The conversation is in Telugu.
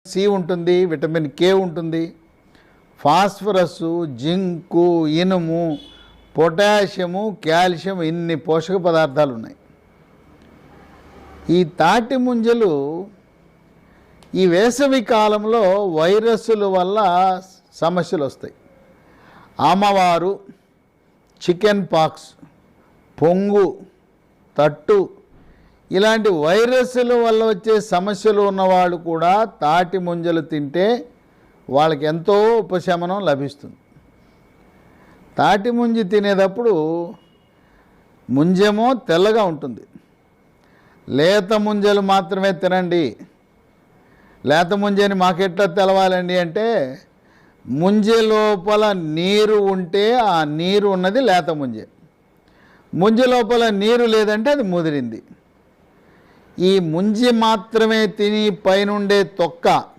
సి ఉంటుంది, విటమిన్ కే ఉంటుంది, ఫాస్ఫరస్, జింకు, ఇనుము, పొటాషియము, కాల్షియం, ఇన్ని పోషక పదార్థాలు ఉన్నాయి. ఈ తాటి ముంజలు ఈ వేసవి కాలంలో వైరస్సుల వల్ల సమస్యలు వస్తాయి. ఆమవారు, చికెన్ పాక్స్, పొంగు, తట్టు ఇలాంటి వైరస్సుల వల్ల వచ్చే సమస్యలు ఉన్నవాళ్ళు కూడా తాటి ముంజలు తింటే వాళ్ళకి ఎంతో ఉపశమనం లభిస్తుంది. తాటి ముంజి తినేటప్పుడు ముంజేమో తెల్లగా ఉంటుంది. లేత ముంజలు మాత్రమే తినండి. లేత ముంజని మాకెట్లా తెలవాలండి అంటే, ముంజె లోపల నీరు ఉంటే ఆ నీరు ఉన్నది లేత ముంజె. ముంజె లోపల నీరు లేదంటే అది ముదిరింది. ఈ ముంజి మాత్రమే తిని పైనుండే తొక్క